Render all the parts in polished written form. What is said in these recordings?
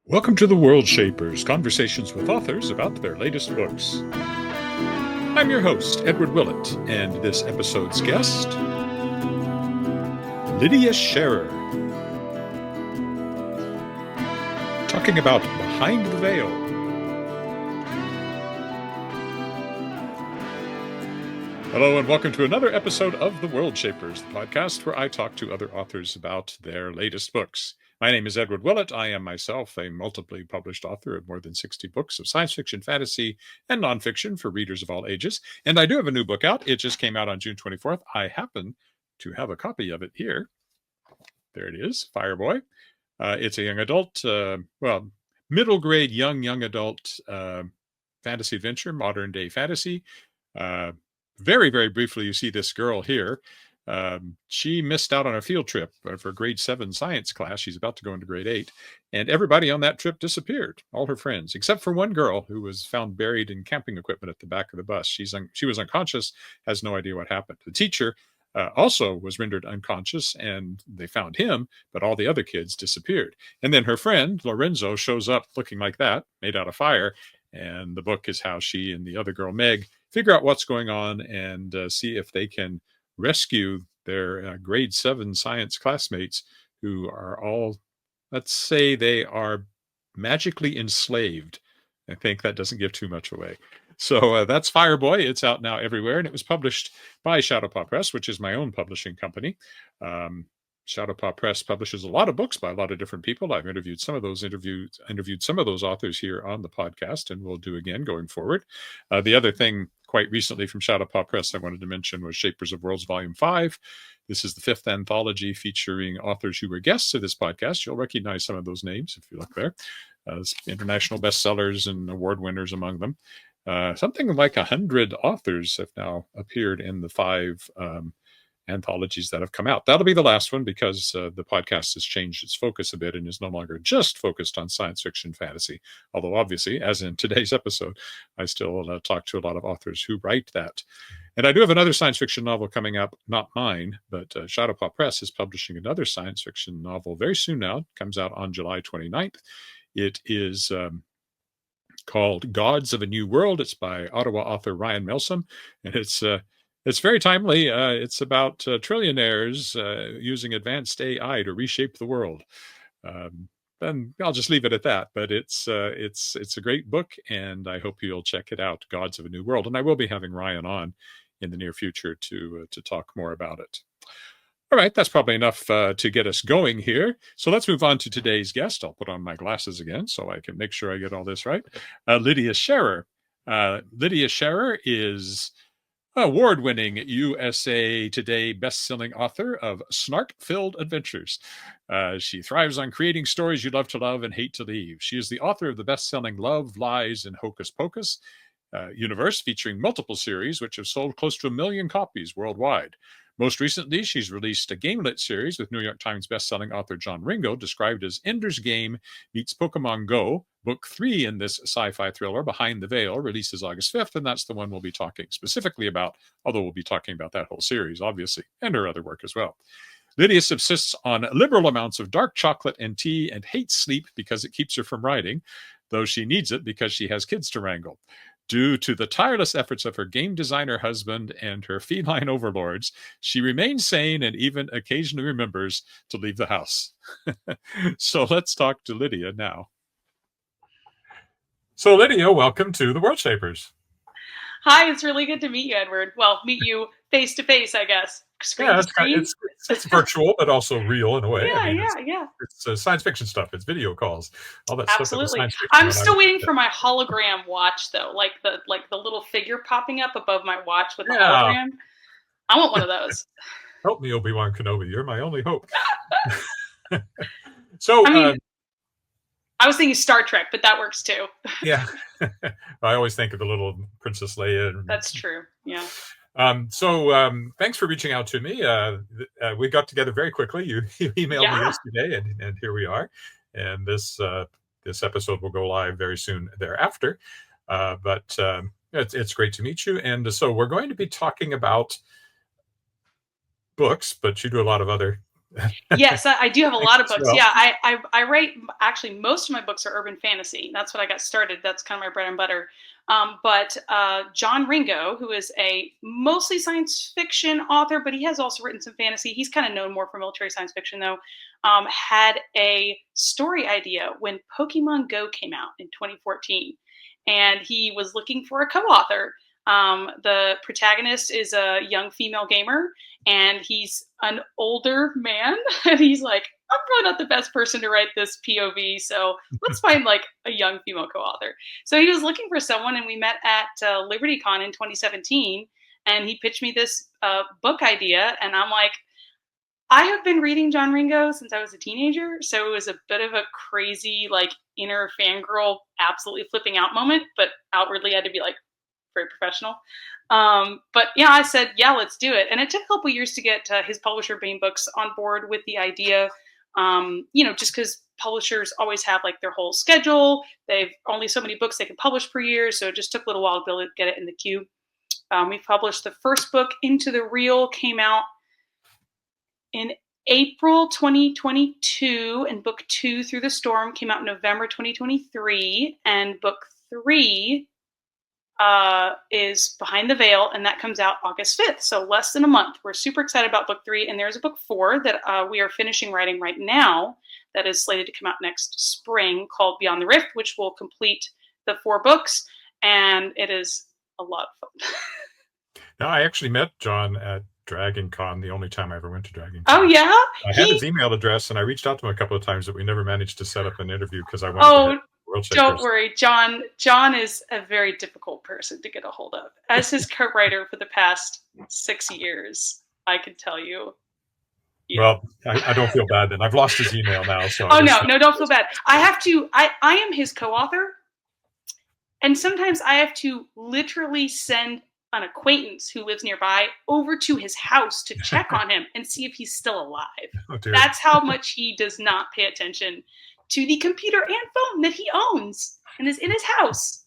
Welcome to the Worldshapers, conversations with authors about their latest books. I'm your host, Edward Willett, and this episode's guest, Lydia Sherrer, talking about Behind the Veil. Hello and welcome to another episode of the Worldshapers, the podcast where I talk to other authors about their latest books. My name is Edward Willett. I am myself a multiply published author of more than 60 books of science fiction, fantasy, and nonfiction for readers of all ages. And I do have a new book out. It just came out on June 24th. I happen to have a copy of it here. There it is, Fireboy. It's a young adult, middle grade young adult fantasy adventure, modern day fantasy. Very, very briefly, you see this girl here. She missed out on a field trip for grade 7 science class. She's about to go into grade 8. And everybody on that trip disappeared, all her friends, except for one girl who was found buried in camping equipment at the back of the bus. She was unconscious, has no idea what happened. The teacher also was rendered unconscious, and they found him, but all the other kids disappeared. And then her friend, Lorenzo, shows up looking like that, made out of fire. And the book is how she and the other girl, Meg, figure out what's going on and see if they can rescue their grade 7 science classmates who are all, let's say they are magically enslaved. I think that doesn't give too much away. So that's Fireboy. It's out now everywhere, and it was published by Shadowpaw Press, which is my own publishing company. Shadowpaw Press publishes a lot of books by a lot of different people. I've interviewed some of those authors here on the podcast, and we'll do again going forward. The other thing quite recently from Shadowpaw Press I wanted to mention was Shapers of Worlds Volume 5. This is the 5th anthology featuring authors who were guests of this podcast. You'll recognize some of those names if you look there. International bestsellers and award winners among them. Something like 100 authors have now appeared in the 5 anthologies that have come out. That'll be the last one because the podcast has changed its focus a bit and is no longer just focused on science fiction fantasy. Although obviously, as in today's episode, I still talk to a lot of authors who write that. And I do have another science fiction novel coming up, not mine, but Shadowpaw Press is publishing another science fiction novel very soon now. It comes out on July 29th. It is called Gods of a New World. It's by Ottawa author Ryan Melsom, and it's very timely. It's about trillionaires using advanced AI to reshape the world. And I'll just leave it at that. But it's a great book, and I hope you'll check it out, Gods of a New World. And I will be having Ryan on in the near future to talk more about it. All right, that's probably enough to get us going here. So let's move on to today's guest. I'll put on my glasses again so I can make sure I get all this right. Lydia Sherrer. Lydia Sherrer is award-winning USA Today best-selling author of Snark-Filled Adventures. She thrives on creating stories you love to love and hate to leave. She is the author of the best-selling Love, Lies, and Hocus Pocus universe, featuring multiple series which have sold close to 1 million copies worldwide. Most recently, she's released a Gamelit series with New York Times bestselling author John Ringo, described as Ender's Game meets Pokemon Go. Book 3 in this sci-fi thriller, Behind the Veil, releases August 5th, and that's the one we'll be talking specifically about, although we'll be talking about that whole series, obviously, and her other work as well. Lydia subsists on liberal amounts of dark chocolate and tea and hates sleep because it keeps her from writing, though she needs it because she has kids to wrangle. Due to the tireless efforts of her game designer husband and her feline overlords, she remains sane and even occasionally remembers to leave the house. So let's talk to Lydia now. So Lydia, welcome to the Worldshapers. Hi, it's really good to meet you, Edward. Well, meet you face to face, I guess. Screen to screen. It's virtual, but also real in a way. Yeah. It's science fiction stuff. It's video calls, all that Absolutely. stuff. I'm still waiting for my hologram watch, though, like the little figure popping up above my watch with the hologram. I want one of those. Help me, Obi-Wan Kenobi. You're my only hope. So, I was thinking Star Trek, but that works too. Yeah. I always think of the little Princess Leia. That's true. Yeah. Thanks for reaching out to me. We got together very quickly. You emailed me yesterday, and here we are. And this episode will go live very soon thereafter. But it's great to meet you. And so we're going to be talking about books, but you do a lot of other Yes, I do have a lot of Thanks, books. well. Yeah, I write, actually, most of my books are urban fantasy. That's what I got started. That's kind of my bread and butter. But John Ringo, who is a mostly science fiction author, but he has also written some fantasy. He's kind of known more for military science fiction, though, had a story idea when Pokemon Go came out in 2014. And he was looking for a co-author. The protagonist is a young female gamer, and he's an older man, and he's like, I'm probably not the best person to write this POV, so let's find like a young female co-author. So he was looking for someone, and we met at LibertyCon in 2017, and he pitched me this book idea, and I'm like, I have been reading John Ringo since I was a teenager, so it was a bit of a crazy, like, inner fangirl, absolutely flipping out moment, but outwardly I had to be like very professional. But yeah, I said, yeah, let's do it. And it took a couple years to get his publisher, Baen Books, on board with the idea. Just because publishers always have like their whole schedule. They've only so many books they can publish per year, so it just took a little while to be able to get it in the queue. We published the first book, Into the Real, came out in April 2022, and book 2, Through the Storm, came out in November 2023, and book 3 is Behind the Veil, and that comes out August 5th, so less than a month. We're super excited about book 3, and there's a book 4 that we are finishing writing right now that is slated to come out next spring, called Beyond the Rift, which will complete the 4 books, and it is a lot of fun. Now, I actually met John at Dragon Con, the only time I ever went to Dragon Con. Oh, yeah? I had his email address, and I reached out to him a couple of times, but we never managed to set up an interview because I wanted to Worldshapers. Don't worry, John is a very difficult person to get a hold of. As his co-writer for the past 6 years, I can tell you. Well, I don't feel bad then. I've lost his email now. So oh, no, don't feel bad. I am his co-author, and sometimes I have to literally send an acquaintance who lives nearby over to his house to check on him and see if he's still alive. Oh, dear. That's how much he does not pay attention to the computer and phone that he owns and is in his house.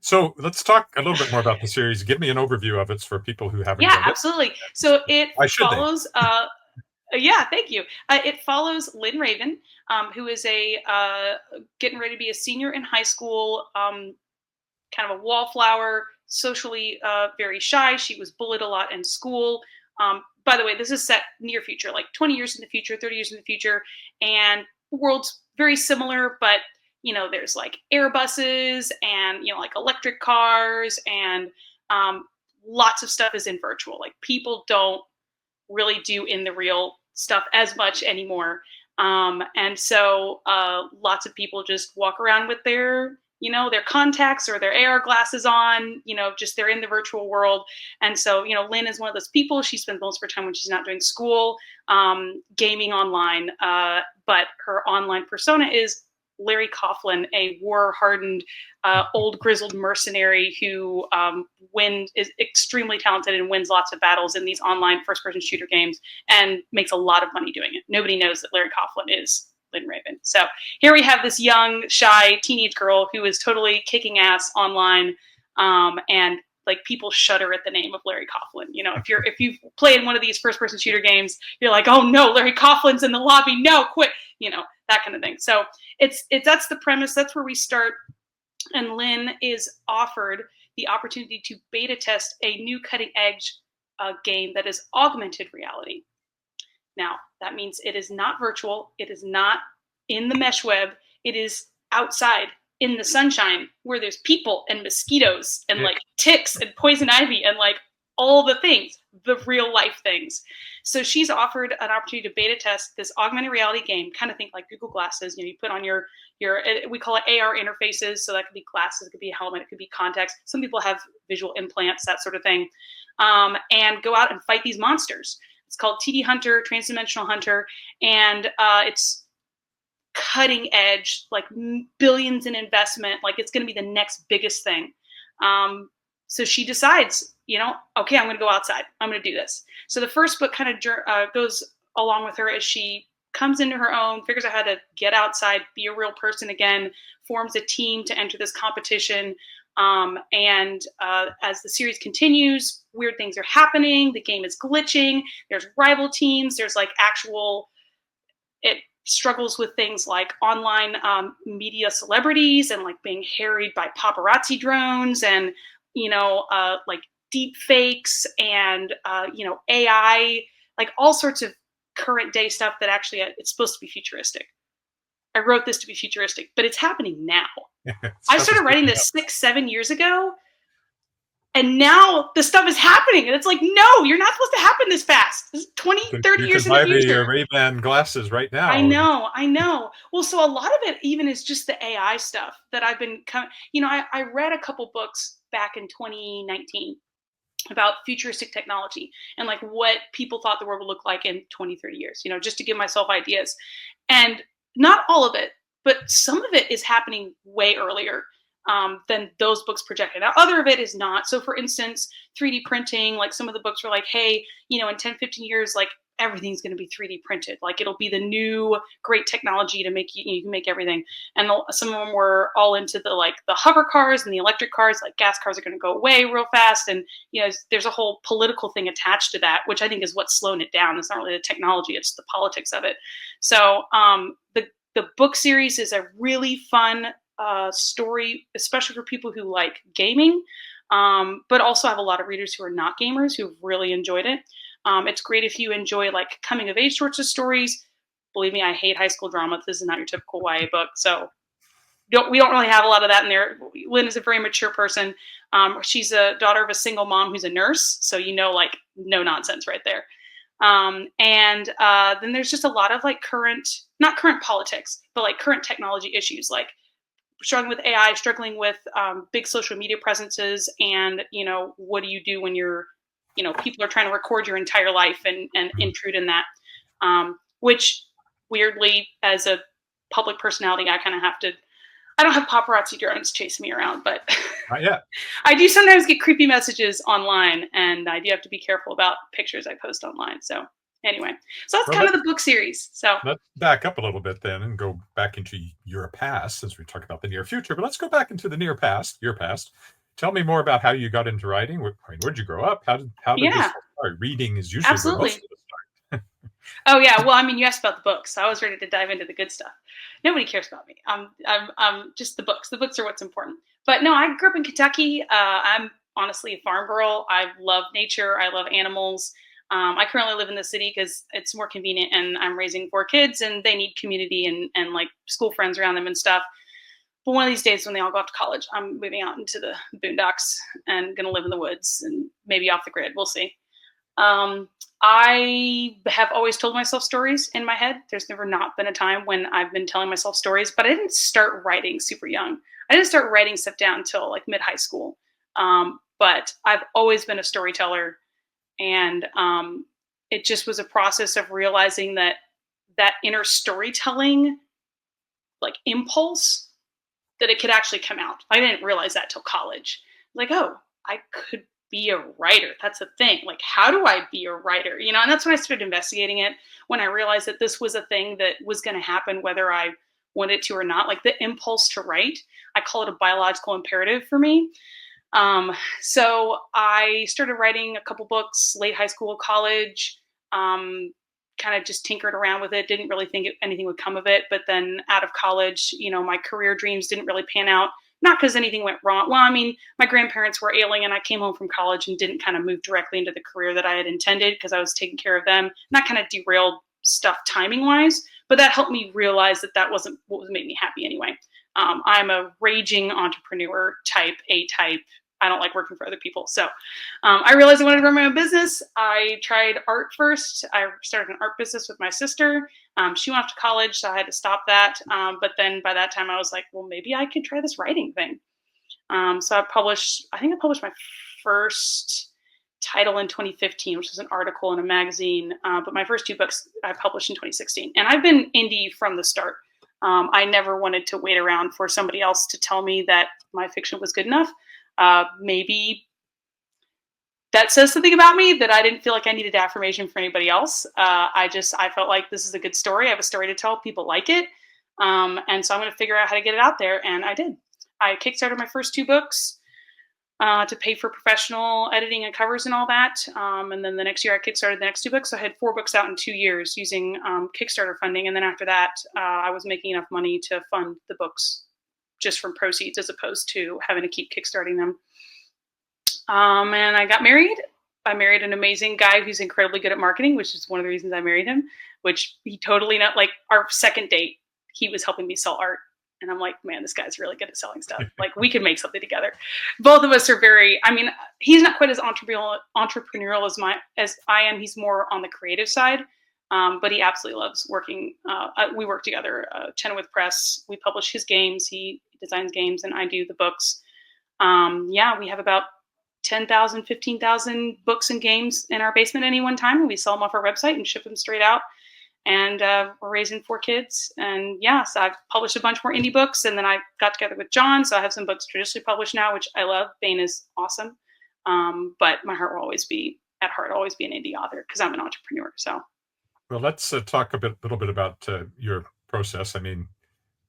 So let's talk a little bit more about the series. Give me an overview of it for people who haven't read it. Yeah, absolutely. So it follows... yeah, thank you. It follows Lynn Raven, who is getting ready to be a senior in high school, kind of a wallflower, socially very shy. She was bullied a lot in school. By the way, this is set near future, like 20 years in the future, 30 years in the future, and the world's very similar, but there's like Airbuses and like electric cars, and lots of stuff is in virtual. Like, people don't really do in the real stuff as much anymore. And so lots of people just walk around with their contacts or their AR glasses on, just they're in the virtual world. And so, Lynn is one of those people. She spends most of her time when she's not doing school, gaming online. But her online persona is Larry Coughlin, a war-hardened, old grizzled mercenary who is extremely talented and wins lots of battles in these online first-person shooter games and makes a lot of money doing it. Nobody knows that Larry Coughlin is Lynn Raven. So here we have this young, shy teenage girl who is totally kicking ass online, and like, people shudder at the name of Larry Coughlin. If you've played one of these first-person shooter games, you're like, oh no, Larry Coughlin's in the lobby. No, quit. That kind of thing. So that's the premise. That's where we start. And Lynn is offered the opportunity to beta test a new cutting-edge game that is augmented reality. Now, that means it is not virtual. It is not in the mesh web. It is outside in the sunshine, where there's people and mosquitoes and like ticks and poison ivy and like all the things, the real life things. So she's offered an opportunity to beta test this augmented reality game. Kind of think like Google Glasses. You put on your we call it AR interfaces. So that could be glasses, it could be a helmet, it could be contacts. Some people have visual implants, that sort of thing, and go out and fight these monsters. It's called TD Hunter, TransDimensional Hunter, and it's cutting edge, like billions in investment. Like, it's going to be the next biggest thing. So she decides, okay, I'm going to go outside. I'm going to do this. So the first book kind of goes along with her as she comes into her own, figures out how to get outside, be a real person again, forms a team to enter this competition, And as the series continues, weird things are happening. The game is glitching. There's rival teams. There's like it struggles with things like online media celebrities and like being harried by paparazzi drones and, like deep fakes and, AI, like all sorts of current day stuff that actually it's supposed to be futuristic. I wrote this to be futuristic, but it's happening now. I started writing this 6-7 years ago, and now the stuff is happening. And it's like, no, you're not supposed to happen this fast. This is 20, 30 years in the future. You can buy the Ray-Ban glasses right now. I know. Well, so a lot of it even is just the AI stuff that I've been I read a couple books back in 2019 about futuristic technology and like what people thought the world would look like in 20, 30 years, just to give myself ideas. And not all of it, but some of it is happening way earlier than those books projected. Now, other of it is not. So for instance, 3D printing, like some of the books were like, hey, in 10, 15 years, like everything's going to be 3D printed. Like it'll be the new great technology to make you can make everything. And some of them were all into the hover cars and the electric cars, like gas cars are going to go away real fast. And, there's a whole political thing attached to that, which I think is what's slowing it down. It's not really the technology, it's the politics of it. So the book series is a really fun story, especially for people who like gaming, but also have a lot of readers who are not gamers who've really enjoyed it. It's great if you enjoy like coming of age sorts of stories. Believe me, I hate high school drama. This is not your typical YA book. So we don't really have a lot of that in there. Lynn is a very mature person. She's a daughter of a single mom who's a nurse. So, like no nonsense right there. And then there's just a lot of like not current politics, but like current technology issues, like struggling with AI, struggling with big social media presences. And, what do you do when people are trying to record your entire life and intrude in that, which weirdly, as a public personality, I don't have paparazzi drones chasing me around, but I do sometimes get creepy messages online, and I do have to be careful about pictures I post online. So anyway, so that's kind of the book series. So let's back up a little bit then and go back into your past, since we talked about the near future, but let's go back into the your past. Tell me more about how you got into writing. Where'd you grow up? How did this start? Reading is usually where most of it starts. Oh yeah, well, you asked about the books, so I was ready to dive into the good stuff. Nobody cares about me. I'm just the books. The books are what's important. But no, I grew up in Kentucky. I'm honestly a farm girl. I love nature. I love animals. I currently live in the city because it's more convenient, and I'm raising 4 kids, and they need community and like school friends around them and stuff. But one of these days when they all go off to college, I'm moving out into the boondocks and going to live in the woods and maybe off the grid. We'll see. I have always told myself stories in my head. There's never not been a time when I've been telling myself stories, but I didn't start writing super young. I didn't start writing stuff down until like mid-high school. But I've always been a storyteller, and it just was a process of realizing that inner storytelling, like impulse, that it could actually come out. I didn't realize that till college. Like, oh, I could be a writer. That's a thing. Like, how do I be a writer? And that's when I started investigating it, when I realized that this was a thing that was going to happen whether I wanted to or not. Like the impulse to write, I call it a biological imperative for me. So I started writing a couple books, late high school, college, kind of just tinkered around with it. Didn't really think anything would come of it. But then out of college, my career dreams didn't really pan out. Not because anything went wrong. Well, my grandparents were ailing, and I came home from college and didn't kind of move directly into the career that I had intended because I was taking care of them. And that kind of derailed stuff timing wise. But that helped me realize that wasn't what was making me happy anyway. I'm a raging entrepreneur type, A-type. I don't like working for other people. So I realized I wanted to run my own business. I tried art first. I started an art business with my sister. She went off to college, so I had to stop that. But then by that time I was like, well, maybe I could try this writing thing. So I think I published my first title in 2015, which was an article in a magazine. But my first 2 books I published in 2016. And I've been indie from the start. I never wanted to wait around for somebody else to tell me that my fiction was good enough. Maybe that says something about me, that I didn't feel like I needed affirmation from anybody else. I felt like this is a good story. I have a story to tell. People like it. And so I'm going to figure out how to get it out there. And I did. I kickstarted my first 2 books. to pay for professional editing and covers and all that. And then the next year I kickstarted the next 2 books. So I had 4 books out in 2 years using Kickstarter funding. And then after that, I was making enough money to fund the books just from proceeds as opposed to having to keep kickstarting them. And I got married. I married an amazing guy who's incredibly good at marketing, which is one of the reasons I married him, which he totally not like our second date. He was helping me sell art. And I'm like, man, this guy's really good at selling stuff. Like we can make something together. Both of us are very, I mean, he's not quite as entrepreneurial as I am. He's more on the creative side. But he absolutely loves working. We work together, Chenoweth Press. We publish his games. He designs games and I do the books. We have about 10,000, 15,000 books and games in our basement at any one time. And we sell them off our website and ship them straight out. And we're raising 4 kids. And so I've published a bunch more indie books. And then I got together with John. So I have some books traditionally published now, which I love. Baen is awesome. But my heart will always be an indie author because I'm an entrepreneur. So. Well, let's talk a little bit about your process. I mean,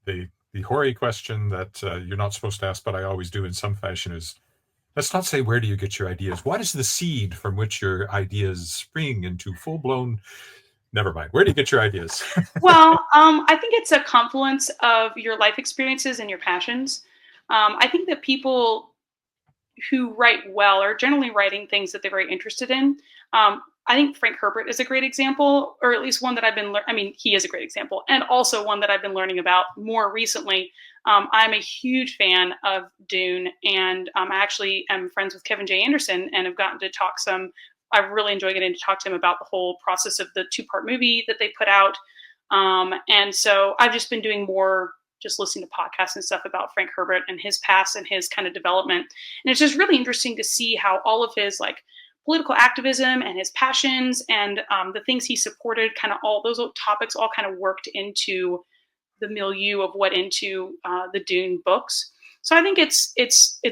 the hoary question that you're not supposed to ask, but I always do in some fashion is, let's not say, where do you get your ideas? What is the seed from which your ideas spring into full-blown... Never mind. Where do you get your ideas? Well, I think it's a confluence of your life experiences and your passions. I think that people who write well are generally writing things that they're very interested in. I think Frank Herbert is a great example, or at least one that I've been he is a great example, and also one that I've been learning about more recently. I'm a huge fan of Dune, and I actually am friends with Kevin J. Anderson and have gotten to talk some. I really enjoy getting to talk to him about the whole process of the 2-part movie that they put out. And so I've just been doing more, just listening to podcasts and stuff about Frank Herbert and his past and his kind of development. And it's just really interesting to see how all of his like political activism and his passions and the things he supported, kind of all those topics all kind of worked into the milieu of what into the Dune books. So I think it's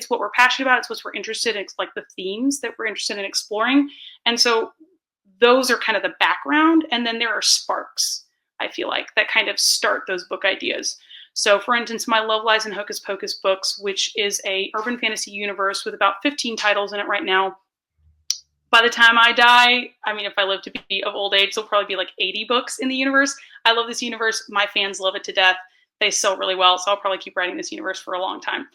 what we're passionate about. It's what we're interested in. It's like the themes that we're interested in exploring. And so those are kind of the background. And then there are sparks, I feel like, that kind of start those book ideas. So for instance, my Love Lies in Hocus Pocus books, which is a urban fantasy universe with about 15 titles in it right now. By the time I die, I mean, if I live to be of old age, there'll probably be like 80 books in the universe. I love this universe. My fans love it to death. They sell really well, so I'll probably keep writing this universe for a long time.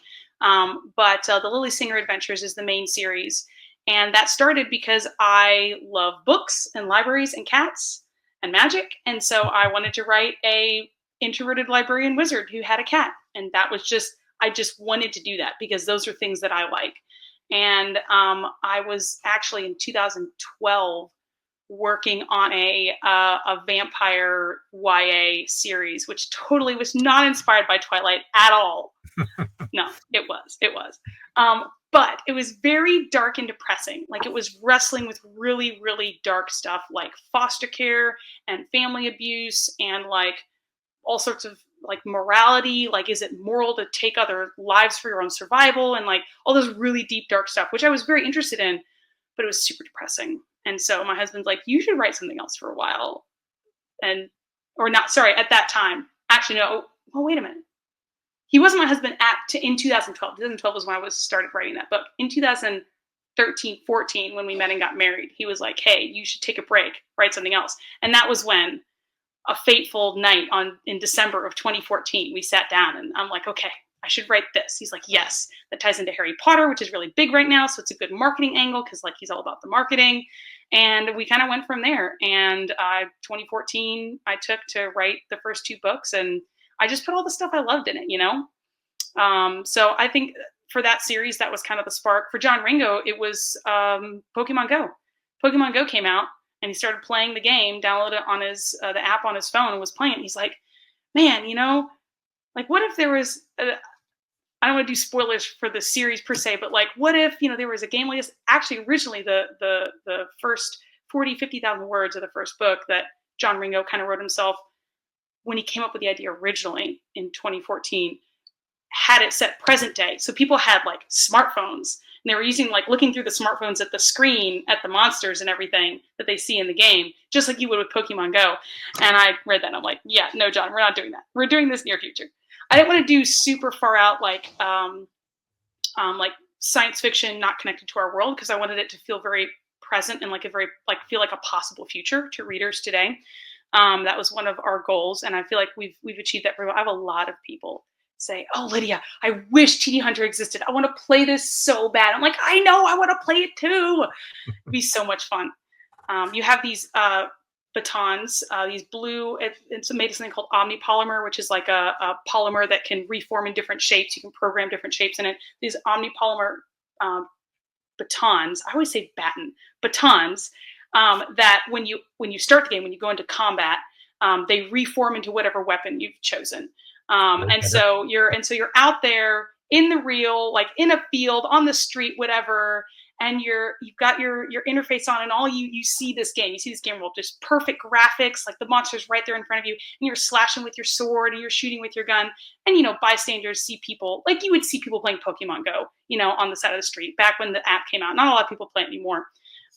But the Lily Singer Adventures is the main series. And that started because I love books and libraries and cats and magic. And so I wanted to write a introverted librarian wizard who had a cat. And that was I just wanted to do that because those are things that I like. And I was actually in 2012 working on a vampire YA series, which totally was not inspired by Twilight at all. No, it was. But it was very dark and depressing. Like it was wrestling with really, really dark stuff like foster care and family abuse and like all sorts of like morality. Like, is it moral to take other lives for your own survival? And like all those really deep, dark stuff, which I was very interested in, but it was super depressing. And so my husband's like, you should write something else for a while. At that time. Actually, no. Well, wait a minute. He wasn't my husband in 2012. 2012 was when I started writing that book. In 2013, 14, when we met and got married, he was like, hey, you should take a break, write something else. And that was when a fateful night in December of 2014, we sat down and I'm like, okay, I should write this. He's like, yes, that ties into Harry Potter, which is really big right now. So it's a good marketing angle because like he's all about the marketing. And we kind of went from there. And 2014, I took to write the first 2 books and I just put all the stuff I loved in it, you know? So I think for that series, that was kind of the spark. For John Ringo, it was Pokemon Go. Pokemon Go came out and he started playing the game, downloaded it on his the app on his phone and was playing it. He's like, man, you know, like what if there was I don't want to do spoilers for the series per se, but like, what if, you know, there was a game like this? Actually, originally the first 40, 50,000 words of the first book that John Ringo kind of wrote himself when he came up with the idea originally in 2014, had it set present day. So people had like smartphones and they were using like looking through the smartphones at the screen at the monsters and everything that they see in the game, just like you would with Pokemon Go. And I read that and I'm like, yeah, no, John, we're not doing that. We're doing this near future. I didn't want to do super far out like science fiction not connected to our world, because I wanted it to feel very present and like a very feel like a possible future to readers today. That was one of our goals, and I feel like we've achieved that very well. I have a lot of people say, "Oh, Lydia, I wish TD Hunter existed. I want to play this so bad." I'm like, "I know, I want to play it too." It'd be so much fun. You have these batons, these blue. It's made of something called omnipolymer, which is like a polymer that can reform in different shapes. You can program different shapes in it. These omnipolymer batons. I always say batons. That when you start the game, when you go into combat, they reform into whatever weapon you've chosen. And so you're out there in the real, like in a field, on the street, whatever, and you've got your interface on, and all you see this game. You see this game world, just perfect graphics, like the monster's right there in front of you, and you're slashing with your sword and you're shooting with your gun. And bystanders see people like you would see people playing Pokemon Go, on the side of the street back when the app came out. Not a lot of people play it anymore.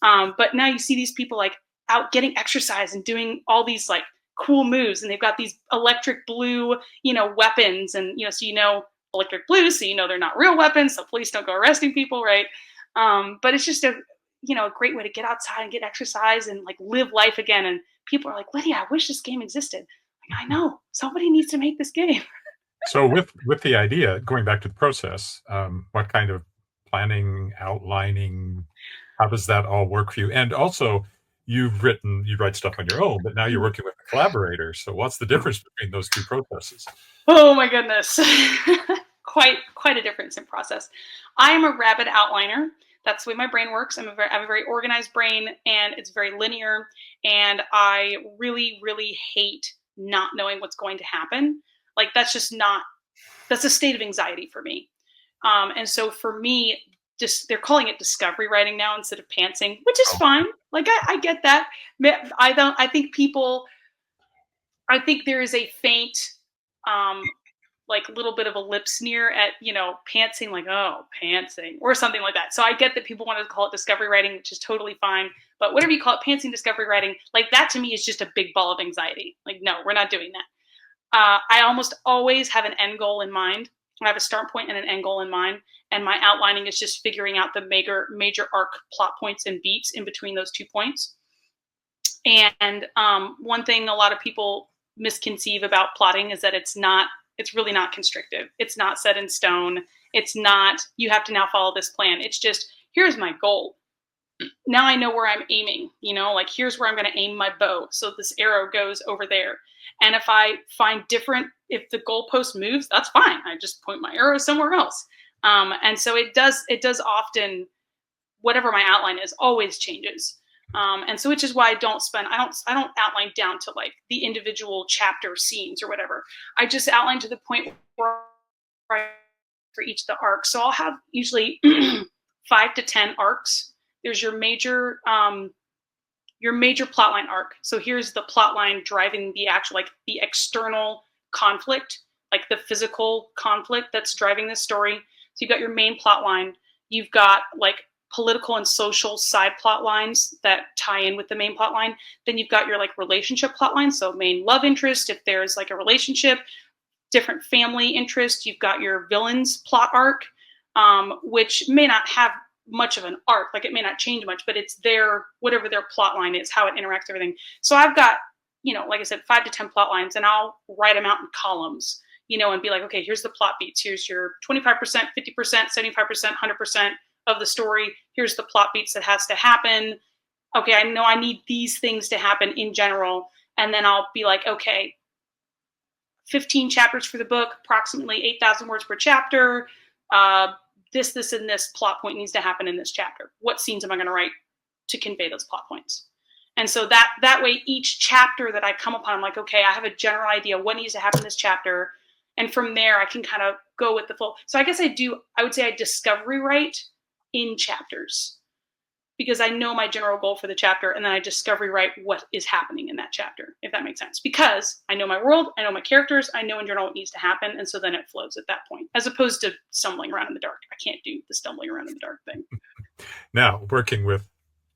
But now you see these people like out getting exercise and doing all these like cool moves, and they've got these electric blue, weapons, and electric blue, so they're not real weapons, so police don't go arresting people, right? But it's just a great way to get outside and get exercise and like live life again. And people are like, "Lydia, I wish this game existed." Like, I know, somebody needs to make this game. So with the idea, going back to the process, what kind of planning, outlining, how does that all work for you? And also, you write stuff on your own, but now you're working with a collaborator. So what's the difference between those two processes? Oh my goodness. Quite a difference in process. I am a rapid outliner. That's the way my brain works. I have a very organized brain, and it's very linear. And I really, really hate not knowing what's going to happen. Like that's a state of anxiety for me. And so for me, they're calling it discovery writing now instead of pantsing, which is fine. Like I get that. I think there is a faint, like little bit of a lip sneer at, pantsing, like, oh, pantsing or something like that. So I get that people want to call it discovery writing, which is totally fine. But whatever you call it, pantsing, discovery writing, like that to me is just a big ball of anxiety. Like, no, we're not doing that. I almost always have an end goal in mind. I have a start point and an end goal in mind. And my outlining is just figuring out the major arc plot points and beats in between those 2 points. And one thing a lot of people misconceive about plotting is that it's really not constrictive. It's not set in stone. It's not, you have to now follow this plan. It's just, here's my goal. Now I know where I'm aiming, like here's where I'm going to aim my bow. So this arrow goes over there. And if I find if the goalpost moves, that's fine. I just point my arrow somewhere else. And so it does often, whatever my outline is, always changes. And so, which is why I don't outline down to like the individual chapter scenes or whatever. I just outline to the point where for each of the arcs. So I'll have usually 5 to 10 arcs. There's your major plotline arc. So here's the plotline driving the actual, like the external conflict, like the physical conflict that's driving this story. So you've got your main plotline. You've got like political and social side plot lines that tie in with the main plot line. Then you've got your like relationship plot line. So main love interest, if there's like a relationship, different family interest. You've got your villain's plot arc, which may not have much of an arc. Like it may not change much, but it's whatever their plot line is, how it interacts, everything. So I've got, like I said, 5 to 10 plot lines, and I'll write them out in columns, and be like, okay, here's the plot beats. Here's your 25%, 50%, 75%, 100% of the story. Here's the plot beats that has to happen. Okay, I know I need these things to happen in general. And then I'll be like, okay, 15 chapters for the book, approximately 8,000 words per chapter. This, and this plot point needs to happen in this chapter. What scenes am I going to write to convey those plot points? And so that way, each chapter that I come upon, I'm like, okay, I have a general idea what needs to happen in this chapter. And from there, I can kind of go with the full. So I guess I would say I discovery write in chapters, because I know my general goal for the chapter, and then I discovery write what is happening in that chapter, if that makes sense. Because I know my world, I know my characters, I know in general what needs to happen, and so then it flows at that point, as opposed to stumbling around in the dark. I can't do the stumbling around in the dark thing. Now, working with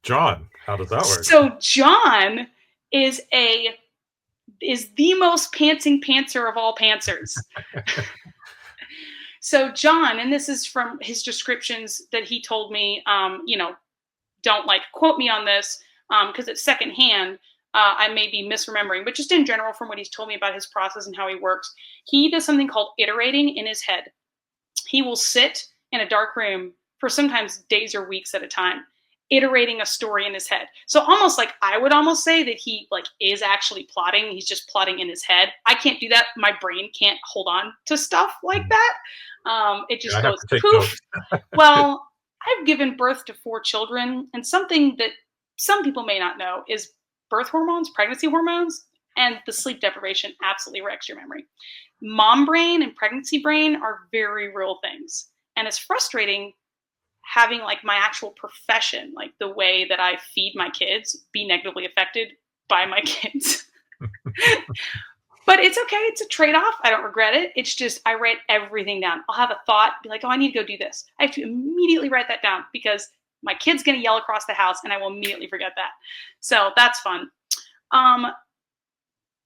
John, how does that work? So John is the most pantsing pantser of all pantsers. So John, and this is from his descriptions that he told me, don't like quote me on this because it's secondhand. I may be misremembering, but just in general, from what he's told me about his process and how he works, he does something called iterating in his head. He will sit in a dark room for sometimes days or weeks at a time, iterating a story in his head. So almost like I would almost say that he like is actually plotting. He's just plotting in his head. I can't do that. My brain can't hold on to stuff like that. It just goes poof. Well, I've given birth to 4 children, and something that some people may not know is birth hormones, pregnancy hormones, and the sleep deprivation absolutely wrecks your memory. Mom brain and pregnancy brain are very real things. And it's frustrating having like my actual profession, like the way that I feed my kids, be negatively affected by my kids. But it's okay. It's a trade-off. I don't regret it. It's just I write everything down. I'll have a thought, be like, oh, I need to go do this. I have to immediately write that down because my kid's going to yell across the house and I will immediately forget that. So that's fun.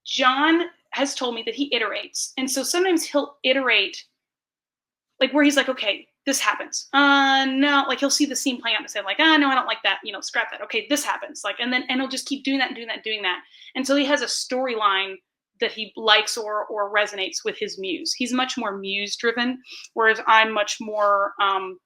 John has told me that he iterates. And so sometimes he'll iterate like where he's like, okay, this happens. No, like he'll see the scene playing out and say like, no, I don't like that. Scrap that. Okay, this happens. Like, and he'll just keep doing that and doing that and doing that. Until he has a storyline that he likes or resonates with his muse. He's much more muse driven, whereas I'm much more, I don't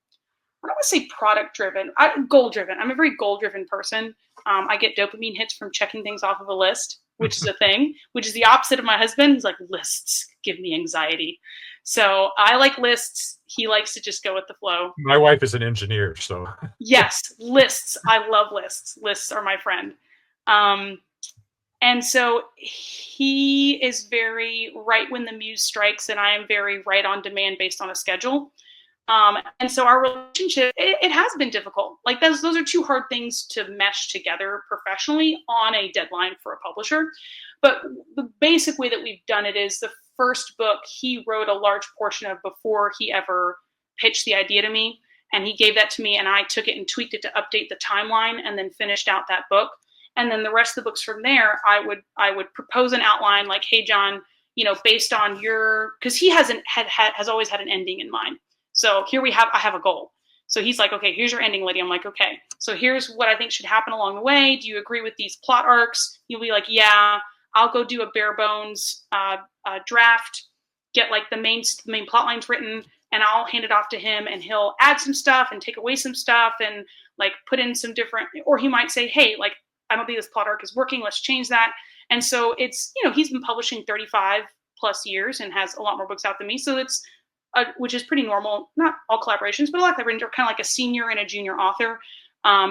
want to say product driven, goal driven. I'm a very goal driven person. I get dopamine hits from checking things off of a list, which is a thing, which is the opposite of my husband. He's like, lists give me anxiety. So I like lists. He likes to just go with the flow. My wife is an engineer, so. Yes, lists. I love lists. Lists are my friend. And so he is very right when the muse strikes, and I am very right on demand based on a schedule. And so our relationship, it has been difficult. Like those are 2 hard things to mesh together professionally on a deadline for a publisher. But the basic way that we've done it is the first book he wrote a large portion of before he ever pitched the idea to me. And he gave that to me and I took it and tweaked it to update the timeline and then finished out that book. And then the rest of the books from there, I would propose an outline like, hey, John, based on because he has always had an ending in mind. So here I have a goal. So he's like, okay, here's your ending, Lydia. I'm like, okay, so here's what I think should happen along the way. Do you agree with these plot arcs? You'll be like, yeah, I'll go do a bare bones draft, get like the main plot lines written, and I'll hand it off to him and he'll add some stuff and take away some stuff and like put in some different, or he might say, hey, like, I don't think this plot arc is working. Let's change that. And so it's, he's been publishing 35 plus years and has a lot more books out than me. So it's, which is pretty normal. Not all collaborations, but a lot of collaborations are kind of like a senior and a junior author.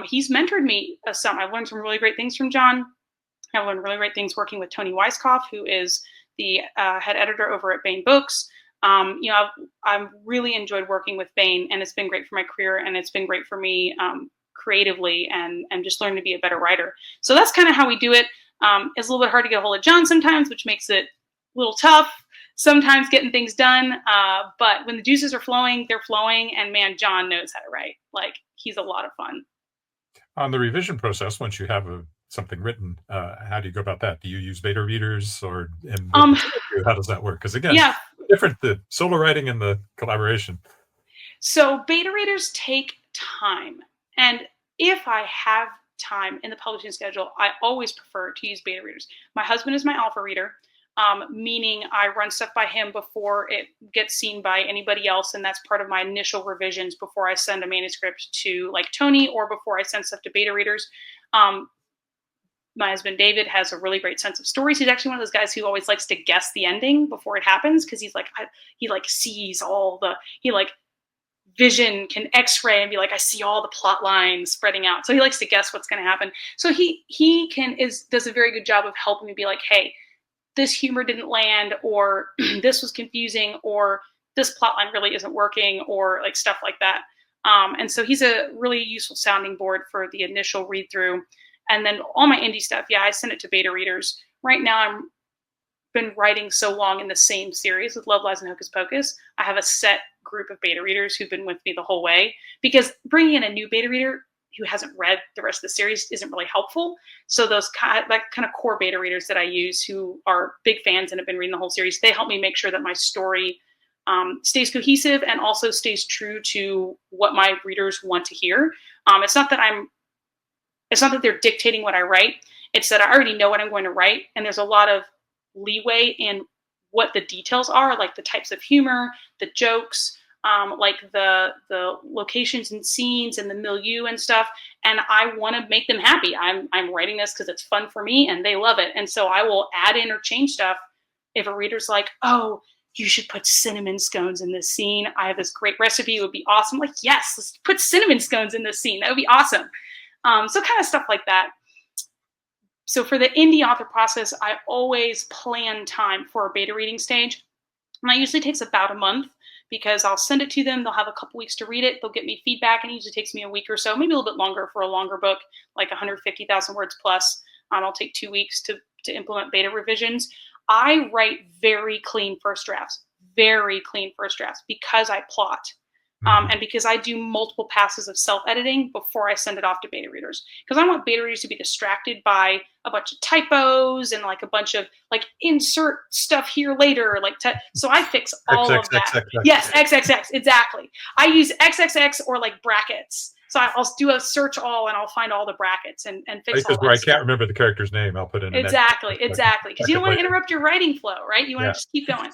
He's mentored me some. I've learned some really great things from John. I've learned really great things working with Tony Weisskopf, who is the head editor over at Baen Books. I've really enjoyed working with Baen, and it's been great for my career, and it's been great for me creatively and just learn to be a better writer. So that's kind of how we do it. It's a little bit hard to get a hold of John sometimes, which makes it a little tough sometimes getting things done. But when the juices are flowing, they're flowing. And man, John knows how to write. Like he's a lot of fun. On the revision process, once you have something written, how do you go about that? Do you use beta readers or how does that work? Because again, different, the solo writing and the collaboration. So beta readers take time. And if I have time in the publishing schedule, I always prefer to use beta readers. My husband is my alpha reader, meaning I run stuff by him before it gets seen by anybody else. And that's part of my initial revisions before I send a manuscript to like Tony or before I send stuff to beta readers. My husband, David, has a really great sense of stories. He's actually one of those guys who always likes to guess the ending before it happens. Cause he's like, he like sees he like vision can x-ray and be like, I see all the plot lines spreading out. So he likes to guess what's going to happen. So he does a very good job of helping me be like, hey, this humor didn't land, or this was confusing, or this plot line really isn't working, or like stuff like that. And so he's a really useful sounding board for the initial read through. And then all my indie stuff, I send it to beta readers. Right now I've been writing so long in the same series with Love, Lies, and Hocus Pocus. I have a set group of beta readers who've been with me the whole way, because bringing in a new beta reader who hasn't read the rest of the series isn't really helpful. So those kind of core beta readers that I use who are big fans and have been reading the whole series, they help me make sure that my story stays cohesive and also stays true to what my readers want to hear. It's not that they're dictating what I write. It's that I already know what I'm going to write, and there's a lot of leeway in what the details are, like the types of humor, the jokes, like the locations and scenes and the milieu and stuff. And I want to make them happy. I'm writing this because it's fun for me and they love it. And so I will add in or change stuff if a reader's like, oh, you should put cinnamon scones in this scene. I have this great recipe. It would be awesome. Like, yes, let's put cinnamon scones in this scene. That would be awesome. So kind of stuff like that. So for the indie author process, I always plan time for a beta reading stage. And that usually takes about a month because I'll send it to them. They'll have a couple weeks to read it. They'll get me feedback, and it usually takes me a week or so, maybe a little bit longer for a longer book, like 150,000 words plus. I'll take 2 weeks to implement beta revisions. I write very clean first drafts because I plot. And because I do multiple passes of self-editing before I send it off to beta readers. Because I want beta readers to be distracted by a bunch of typos and like a bunch of like insert stuff here later. So I fix all of that. Yes, XXX, exactly. I use XXX or like brackets. So I'll do a search all and I'll find all the brackets and fix all that where I stuff. can't remember the character's name, I'll put in exactly because you don't want to interrupt your writing flow, right? You want to just keep going.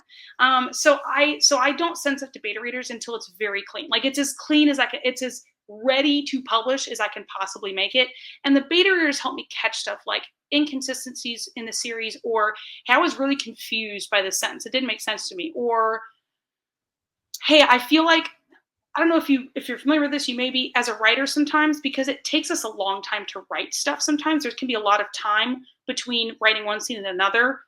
So I don't send stuff to beta readers until it's very clean. Like it's as clean as I can. It's as ready to publish as I can possibly make it. And the beta readers help me catch stuff like inconsistencies in the series, or hey, I was really confused by this sentence. It didn't make sense to me, or hey, I feel like, I don't know if you're familiar with this, you may be as a writer sometimes, because it takes us a long time to write stuff. Sometimes there can be a lot of time between writing one scene and another,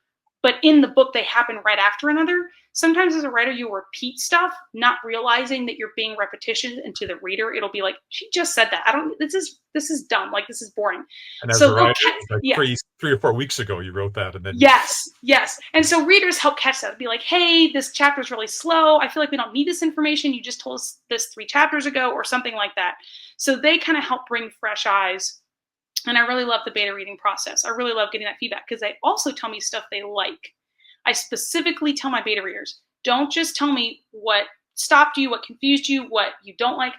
but in the book they happen right after another. Sometimes as a writer you repeat stuff, not realizing that you're being repetitious, and to the reader it'll be like, she just said that. This is dumb. Like, this is boring. And as a writer, like 3 or 4 weeks ago you wrote that, and then yes. And so readers help catch that. It'll be like, hey, this chapter is really slow. I feel like we don't need this information. You just told us this 3 chapters ago, or something like that. So they kind of help bring fresh eyes. And I really love the beta reading process. I really love getting that feedback because they also tell me stuff they like. I specifically tell my beta readers, don't just tell me what stopped you, what confused you, what you don't like.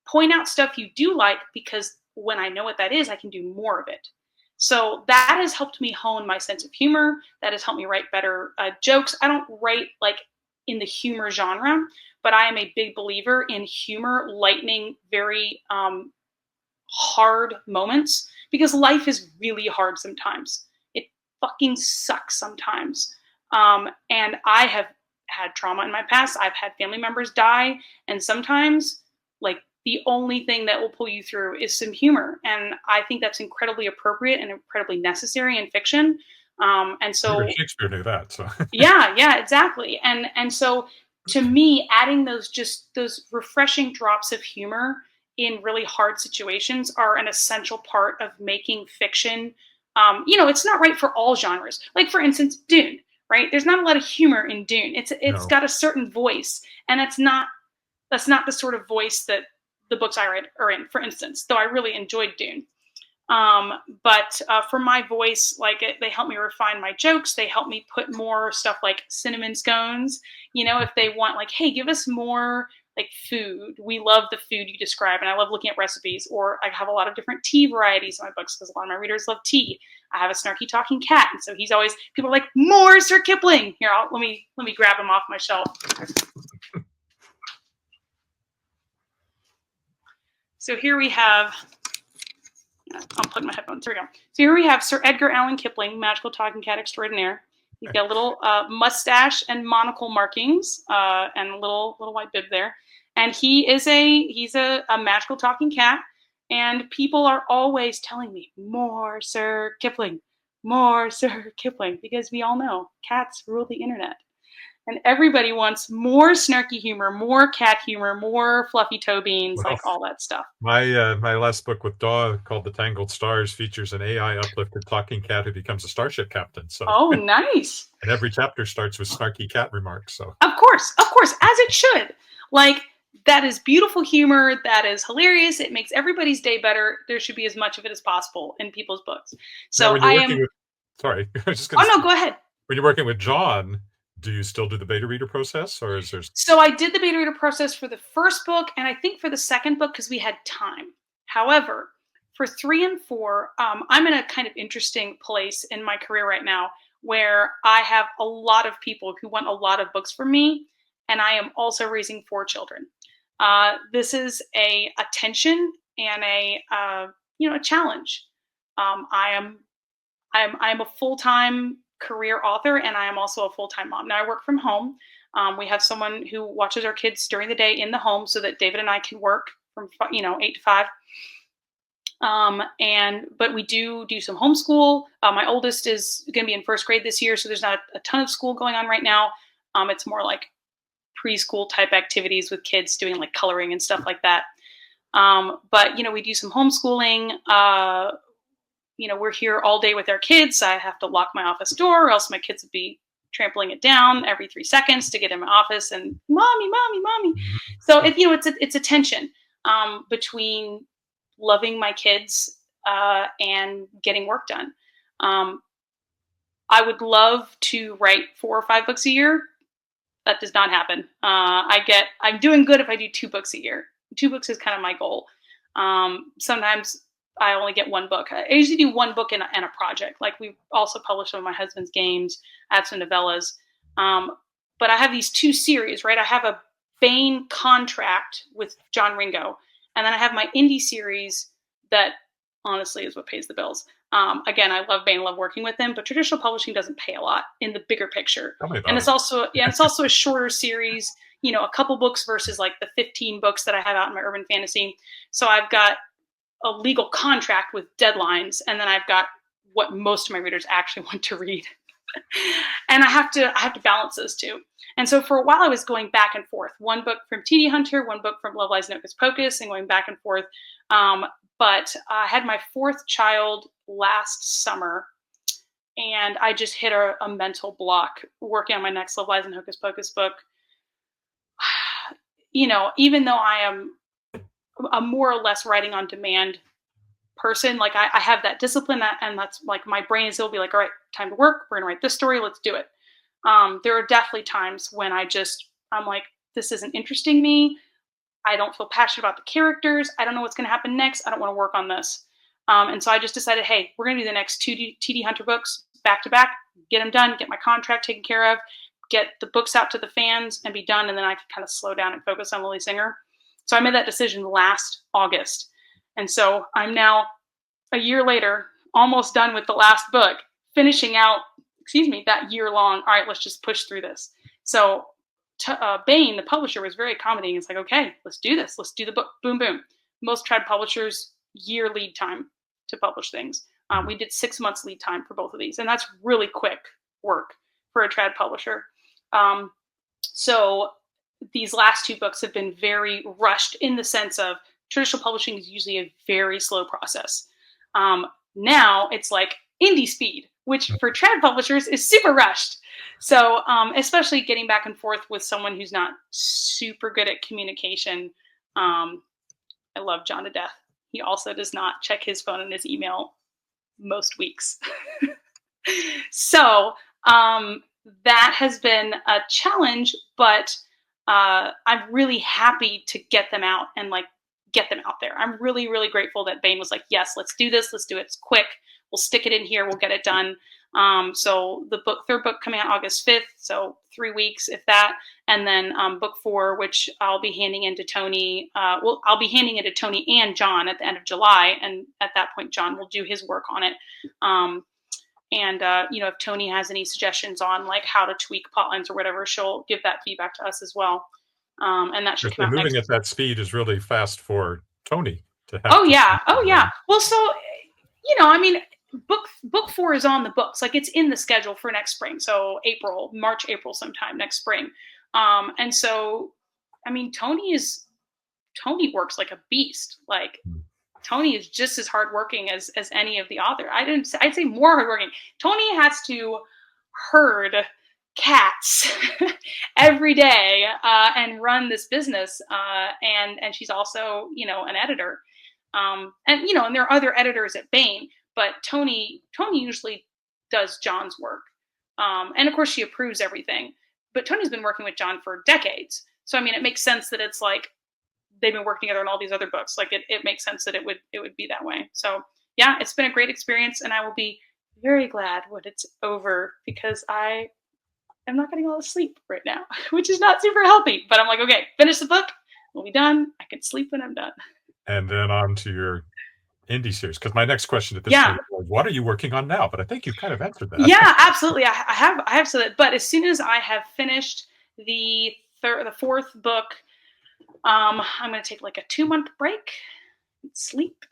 Point out stuff you do like, because when I know what that is, I can do more of it. So that has helped me hone my sense of humor. That has helped me write better jokes. I don't write like in the humor genre, but I am a big believer in humor lightening very hard moments, because life is really hard sometimes. It fucking sucks sometimes. And I have had trauma in my past. I've had family members die. And sometimes, like, the only thing that will pull you through is some humor. And I think that's incredibly appropriate and incredibly necessary in fiction. And so Shakespeare knew that. So yeah, exactly. And so to me, adding those refreshing drops of humor in really hard situations are an essential part of making fiction. It's not right for all genres. Like, for instance, Dune. Right? There's not a lot of humor in Dune. It's got a certain voice, and that's not the sort of voice that the books I write are in, for instance, though I really enjoyed Dune. But for my voice, like, they help me refine my jokes. They help me put more stuff like cinnamon scones. If they want, like, hey, give us more like food. We love the food you describe, and I love looking at recipes. Or I have a lot of different tea varieties in my books because a lot of my readers love tea. I have a snarky talking cat, and so he's always, people are like, more Sir Kipling. Here, let me grab him off my shelf. So here we have, I'll plug my headphones. Here we go. So here we have Sir Edgar Allan Kipling, magical talking cat extraordinaire. He's got a little mustache and monocle markings and a little white bib there. And he's a magical talking cat. And people are always telling me, more Sir Kipling, because we all know cats rule the internet. And everybody wants more snarky humor, more cat humor, more fluffy toe beans, like all that stuff. My last book with Daw, called The Tangled Stars, features an AI uplifted talking cat who becomes a starship captain. So, oh, nice. And every chapter starts with snarky cat remarks. So Of course, as it should. Like, that is beautiful humor. That is hilarious. It makes everybody's day better. There should be as much of it as possible in people's books. So sorry, I was just going no, go ahead. When you're working with John, Do you still do the beta reader process, or is there? So I did the beta reader process for the first book, and I think for the second book because we had time. However, for 3 and 4, I'm in a kind of interesting place in my career right now where I have a lot of people who want a lot of books from me, and I am also raising 4 children. This is a tension and a challenge. I'm a full-time career author, and I am also a full-time mom. Now I work from home. We have someone who watches our kids during the day in the home so that David and I can work from 8 to 5. But we do some homeschool. My oldest is going to be in first grade this year, so there's not a ton of school going on right now. It's more like preschool type activities with kids doing like coloring and stuff like that. But we do some homeschooling. We're here all day with our kids. I have to lock my office door, or else my kids would be trampling it down every 3 seconds to get in my office and mommy. So it's a tension between loving my kids and getting work done. I would love to write 4 or 5 books a year. That does not happen. I'm doing good if I do 2 books a year. 2 books is kind of my goal. Sometimes I only get 1 book. I usually do 1 book and a project. Like we also published some of my husband's games. I have some novellas. But I have these 2 series, right? I have a Baen contract with John Ringo. And then I have my indie series that honestly is what pays the bills. Again, I love Baen, love working with them, but traditional publishing doesn't pay a lot in the bigger picture. And it's also a shorter series, a couple books versus like the 15 books that I have out in my urban fantasy. So I've got a legal contract with deadlines, and then I've got what most of my readers actually want to read. And I have to balance those 2. And so for a while I was going back and forth, 1 book from TD Hunter, 1 book from Love Lies and Hocus Pocus, and going back and forth. But I had my 4th child last summer, and I just hit a mental block working on my next Love Lies and Hocus Pocus book. Even though I am a more or less writing on demand person, like I have that discipline, and that's like my brain is still be like, all right, time to work. We're gonna write this story. Let's do it. There are definitely times when I'm like, this isn't interesting me. I don't feel passionate about the characters. I don't know what's going to happen next. I don't want to work on this. And so I just decided, hey, we're going to do the next 2 TD Hunter books back to back, get them done, get my contract taken care of, get the books out to the fans and be done. And then I can kind of slow down and focus on Lily Singer. So I made that decision last August. And so I'm now a year later, almost done with the last book, finishing out, that year long. All right, let's just push through this. So Baen, the publisher, was very accommodating. It's like, okay, let's do this. Let's do the book. Boom, boom. Most trad publishers, year lead time to publish things. We did 6 months lead time for both of these. And that's really quick work for a trad publisher. So these last 2 books have been very rushed in the sense of traditional publishing is usually a very slow process. Now it's like indie speed, which for trad publishers is super rushed. So especially getting back and forth with someone who's not super good at communication. I love John to death. He also does not check his phone and his email most weeks. So that has been a challenge, but I'm really happy to get them out and get them out there. I'm really, really grateful that Baen was like, yes, let's do this. Let's do it. It's quick. We'll stick it in here. We'll get it done. So the 3rd book coming out August 5th. So 3 weeks, if that. And then book 4, which I'll be handing into Tony. I'll be handing it to Tony and John at the end of July. And at that point, John will do his work on it. If Tony has any suggestions on like how to tweak plotlines or whatever, she'll give that feedback to us as well. And that should come out moving at that speed is really fast for Tony to have. Oh yeah. Well, so book 4 is on the books. Like it's in the schedule for next spring. So March, April, sometime next spring. And so, Tony works like a beast. Like Tony is just as hardworking as any of the author. I'd say more hardworking. Tony has to herd cats every day and run this business. And she's also, an editor. And there are other editors at Baen, but Tony usually does John's work. And of course she approves everything, but Tony's been working with John for decades. So, I mean, it makes sense that it's like they've been working together on all these other books. Like it makes sense that it would be that way. So yeah, it's been a great experience, and I will be very glad when it's over, because I am not getting a lot of sleep right now, which is not super healthy. But I'm like, okay, finish the book, we'll be done. I can sleep when I'm done. And then on to your indie series, because my next question at this point was, what are you working on now? But I think you've kind of answered that. Yeah, absolutely. I have said that. But as soon as I have finished the fourth book, I'm going to take like a 2-month break, sleep,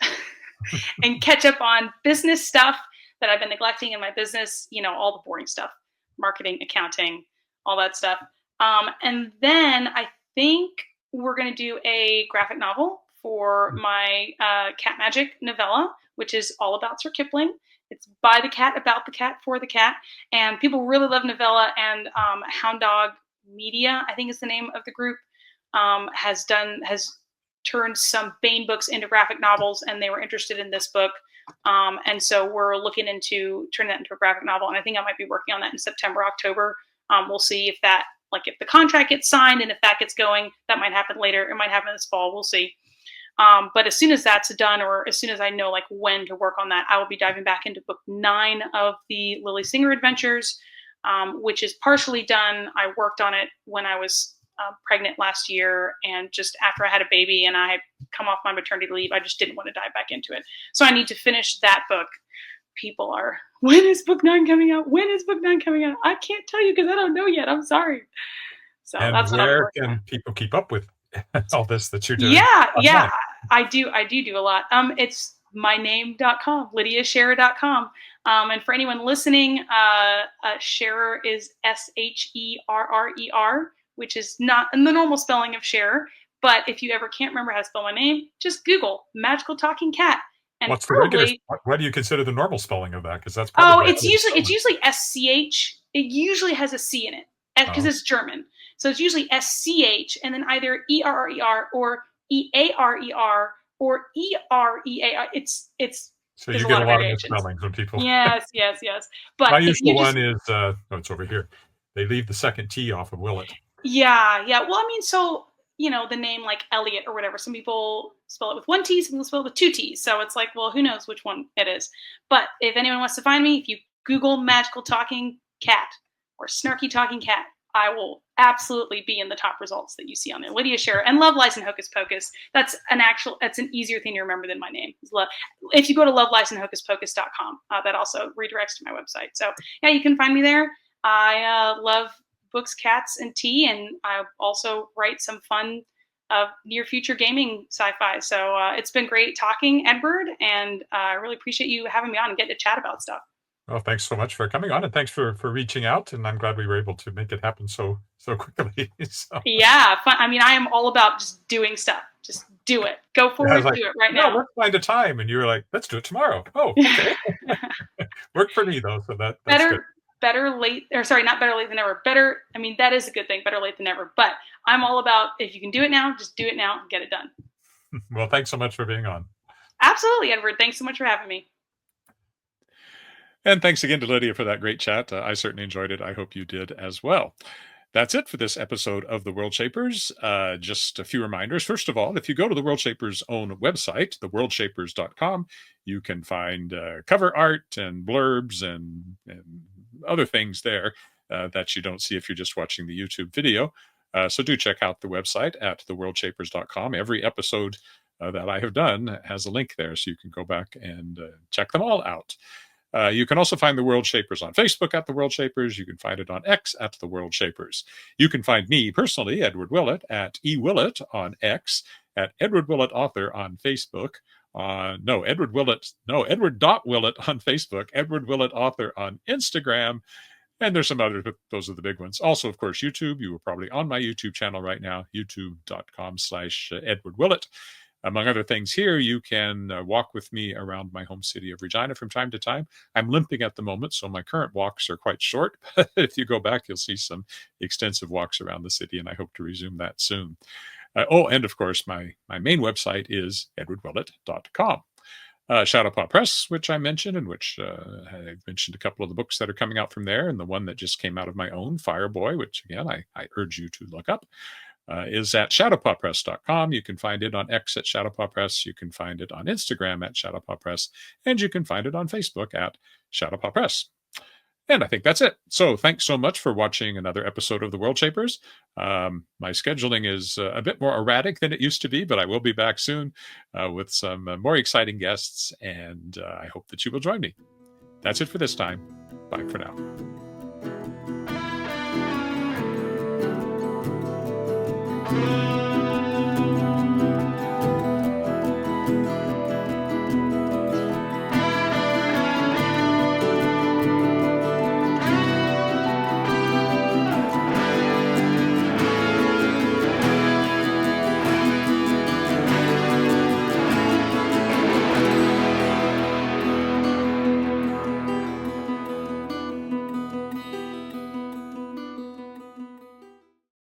and catch up on business stuff that I've been neglecting in my business. You know, all the boring stuff, marketing, accounting, all that stuff. And then I think we're going to do a graphic novel for my Cat Magic novella, which is all about Sir Kipling. It's by the cat, about the cat, for the cat. And people really love novella, and Hound Dog Media, I think is the name of the group, has turned some Baen books into graphic novels, and they were interested in this book. And so we're looking into turning that into a graphic novel. And I think I might be working on that in September, October. We'll see if that, like, if the contract gets signed and if that gets going. That might happen later. It might happen this fall. We'll see. But as soon as that's done, or as soon as I know like when to work on that, I will be diving back into book 9 of the Lily Singer Adventures, which is partially done. I worked on it when I was pregnant last year, and just after I had a baby and I had come off my maternity leave, I just didn't want to dive back into it. So I need to finish that book. People are, when is book 9 coming out? When is book 9 coming out? I can't tell you because I don't know yet. I'm sorry. So and that's what where can people keep up with all this that you're doing? Yeah, I do a lot. It's myname.com, lydiasherrer.com. And for anyone listening, Sherrer is Sherrer, which is not in the normal spelling of Sherrer. But if you ever can't remember how to spell my name, just Google magical talking cat. And what's the regular? What do you consider the normal spelling of that? Because that's it's usually SCH. It usually has a C in it because it's German. So it's usually SCH and then either ERRER or EARER or EREAR. It's so you get a lot of misspellings when people. Yes. But my usual one is it's over here. They leave the second T off of Willett. Yeah. Well, I mean, so you know, the name like Elliot or whatever. Some people spell it with 1 T, some people spell it with 2 T's. So it's like, well, who knows which one it is. But if anyone wants to find me, if you Google magical talking cat or snarky talking cat, I will absolutely be in the top results that you see on there. Lydia Sherrer and Love, Lies, and Hocus Pocus. That's an easier thing to remember than my name. If you go to loveliesandhocuspocus.com, that also redirects to my website. So yeah, you can find me there. I love books, cats, and tea, and I also write some fun near future gaming sci-fi. So it's been great talking, Edward, and I really appreciate you having me on and getting to chat about stuff. Well, thanks so much for coming on, and thanks for reaching out, and I'm glad we were able to make it happen so quickly. So. Yeah, fun. I mean, I am all about just doing stuff. Just do it. Go forward, do it right now. Let's find a time, and you were like, let's do it tomorrow. Oh, okay. Worked for me though, so that's good. Better late, or sorry, not better late than never. Better, I mean, that is a good thing. Better late than never. But I'm all about, if you can do it now, just do it now and get it done. Well, thanks so much for being on. Absolutely, Edward. Thanks so much for having me. And thanks again to Lydia for that great chat. I certainly enjoyed it. I hope you did as well. That's it for this episode of The Worldshapers. Just a few reminders. First of all, if you go to the Worldshapers' own website, theworldshapers.com, you can find cover art and blurbs and other things there that you don't see if you're just watching the YouTube video. So do check out the website at theworldshapers.com. Every episode that I have done has a link there, so you can go back and check them all out. You can also find the Worldshapers on Facebook at the Worldshapers. You can find it on X at the Worldshapers. You can find me personally, Edward Willett, at eWillett on X, at Edward Willett Author on Facebook. Edward.Willett on Facebook, Edward Willett Author on Instagram, and there's some others, but those are the big ones. Also, of course, YouTube. You are probably on my YouTube channel right now, youtube.com/Edward Willett. Among other things here, you can walk with me around my home city of Regina from time to time. I'm limping at the moment, so my current walks are quite short. But if you go back, you'll see some extensive walks around the city, and I hope to resume that soon. And of course, my main website is edwardwillett.com. Shadowpaw Press, which I mentioned, and which I mentioned a couple of the books that are coming out from there, and the one that just came out of my own, Fireboy, which again I urge you to look up, is at shadowpawpress.com. You can find it on X at Shadowpaw Press. You can find it on Instagram at Shadowpaw Press, and you can find it on Facebook at Shadowpaw Press. And I think that's it. So thanks so much for watching another episode of the Worldshapers. My scheduling is a bit more erratic than it used to be, but I will be back soon with some more exciting guests, and I hope that you will join me. That's it for this time. Bye for now.